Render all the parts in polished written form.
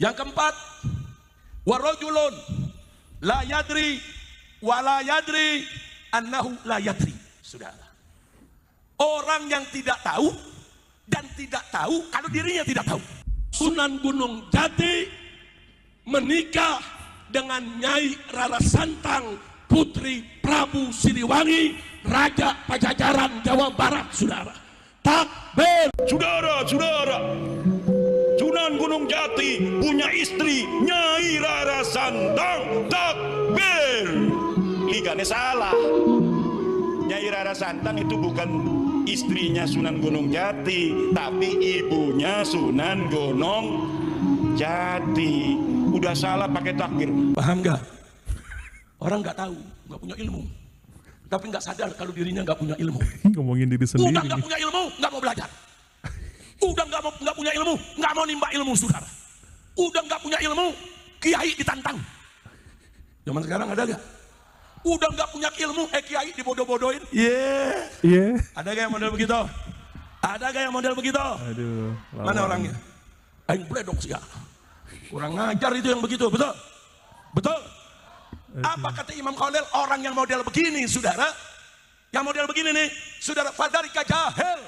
Yang keempat, warajulun la yadri wa la yadri annahu la yadri. Saudara, orang yang tidak tahu dan tidak tahu kalau dirinya tidak tahu. Sunan Gunung Jati menikah dengan Nyai Rara Santang, putri Prabu Siliwangi, Raja Pajajaran Jawa Barat. Saudara, takbir. Saudara-saudara, Sunan Gunung Jati punya istri Nyai Rara Santang. Takbir. Ligane salah. Nyai Rara Santang itu bukan istrinya Sunan Gunung Jati, tapi ibunya Sunan Gunung Jati. Udah salah pakai takbir. Paham nggak? Orang nggak tahu, nggak punya ilmu, tapi nggak sadar kalau dirinya nggak punya ilmu. Ngomongin diri sendiri. Udah nggak punya ilmu, nggak mau belajar. Udah nggak punya ilmu, nggak mau nimba ilmu, saudara. Udah nggak punya ilmu, kiai ditantang. Zaman sekarang ada gak? Udah nggak punya ilmu, kiai dibodoh-bodohin. Iya. Ada gak yang model begitu? Ada gak yang model begitu? Aduh. Mana orangnya? Aing bledok sih ya. Kurang ngajar itu yang begitu, betul? Betul? Apa kata Imam Khalil? Orang yang model begini, saudara, yang model begini nih, saudara, fadarika jahil.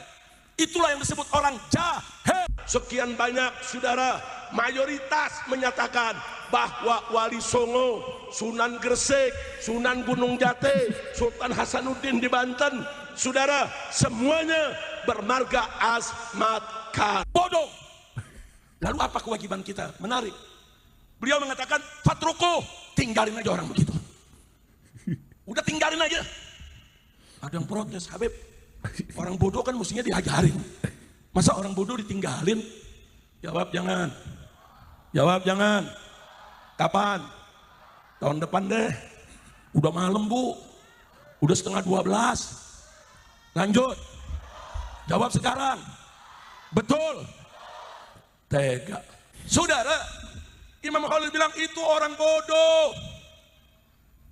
Itulah yang disebut orang jahil. Sekian banyak, saudara, mayoritas menyatakan bahwa Wali Songo, Sunan Gresik, Sunan Gunung Jati, Sultan Hasanuddin di Banten, saudara, semuanya bermarga Asmat Khan. Bodoh. Lalu apa kewajiban kita? Menarik. Beliau mengatakan, fatruku, tinggalin aja orang begitu. Udah tinggalin aja. Ada yang protes, Habib, orang bodoh kan mestinya diajarin. Masa orang bodoh ditinggalin? Jawab jangan. Jawab jangan. Kapan? Tahun depan deh. Udah malam, Bu. Udah setengah 12. Lanjut. Jawab sekarang. Betul. Tega. Saudara, Imam Khalil bilang itu orang bodoh.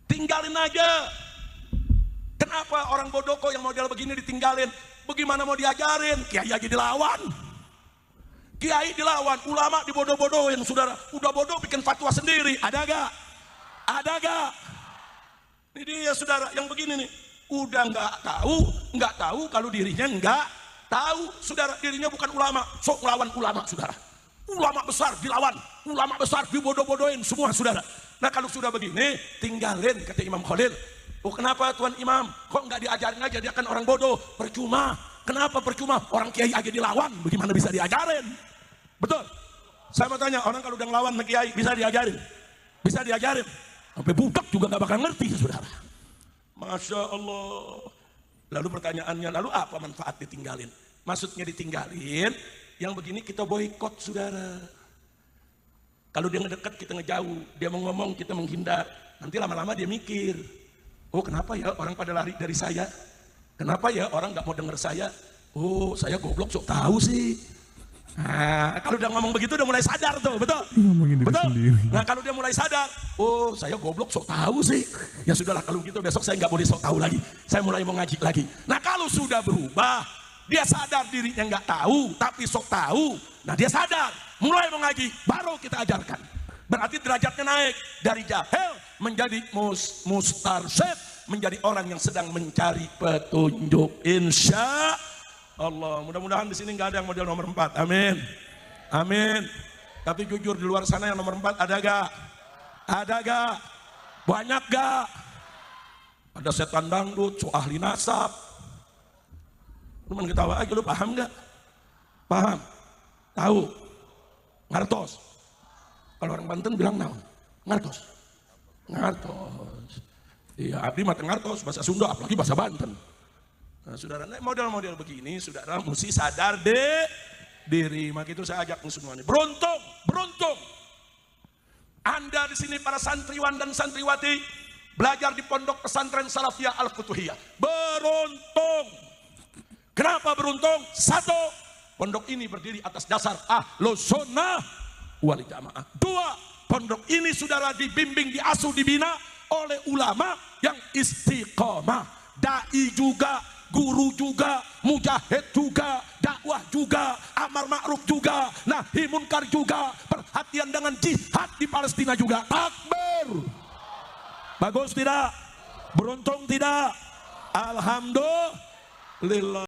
Tinggalin aja. Kenapa orang bodoh kok yang model begini ditinggalin? Bagaimana mau diajarin? Kiai aja dilawan. Kiai dilawan, ulama dibodoh-bodohin, saudara. Udah bodoh bikin fatwa sendiri. Ada gak? Ada gak? Ini dia, saudara, yang begini nih. Udah nggak tahu kalau dirinya nggak tahu, saudara. Dirinya bukan ulama, sok ngelawan ulama, saudara. Ulama besar dilawan, ulama besar dibodoh-bodohin semua, saudara. Nah kalau sudah begini, tinggalin, kata Imam Khalil. Oh kenapa Tuan Imam? Kok nggak diajarin aja, dia kan orang bodoh. Percuma. Kenapa percuma? Orang kiai aja dilawan, bagaimana bisa diajarin? Betul? Saya mau tanya, orang kalau udah ngelawan sama kiai, bisa diajarin? Bisa diajarin? Sampai budak juga nggak bakal ngerti, saudara. Masya Allah. Lalu pertanyaannya, lalu apa manfaat ditinggalin? Maksudnya ditinggalin, yang begini kita boikot, saudara. Kalau dia ngedekat, kita ngejauh. Dia mau ngomong, kita menghindar. Nanti lama-lama dia mikir, oh kenapa ya orang pada lari dari saya? Kenapa ya orang nggak mau dengar saya? Oh saya goblok sok tahu sih. Nah, kalau udah ngomong begitu udah mulai sadar tuh, betul? Betul? Nah kalau dia mulai sadar, oh saya goblok sok tahu sih. Ya sudahlah kalau gitu besok saya nggak boleh sok tahu lagi. Saya mulai mau ngaji lagi. Nah kalau sudah berubah, dia sadar dirinya nggak tahu, tapi sok tahu. Nah dia sadar, mulai mau ngaji, baru kita ajarkan. Berarti derajatnya naik dari jahil menjadi mustarsyid, menjadi orang yang sedang mencari petunjuk. Insya Allah, mudah-mudahan di sini nggak ada yang model nomor 4. Amin, amin. Tapi jujur di luar sana yang nomor 4 ada gak? Ada gak? Banyak gak? Ada setan dangdut, so ahli nasab. Lu main ketawa aja, lu paham gak? Paham? Tahu? Ngartos? Kalau orang Banten bilang naon? Ngartos? Ngartos. Iya, abdi mata ngartos, bahasa Sunda, apalagi bahasa Banten. Nah, saudara, model-model begini, saudara mesti sadar diri. Maka itu saya ajak semuanya. Beruntung. Anda di sini para santriwan dan santriwati belajar di pondok pesantren Salafiyah Al-Futuhiyah. Beruntung. Kenapa beruntung? Satu, pondok ini berdiri atas dasar Ahlus Sunnah wal Jamaah. Dua, pondok ini saudara dibimbing, diasuh, dibina oleh ulama yang istiqomah. Dai juga guru juga, mujahid juga, dakwah juga, amar ma'ruf juga, nahi munkar juga, perhatian dengan jihad di Palestina juga. Takbir. Bagus tidak? Beruntung tidak? Alhamdulillah.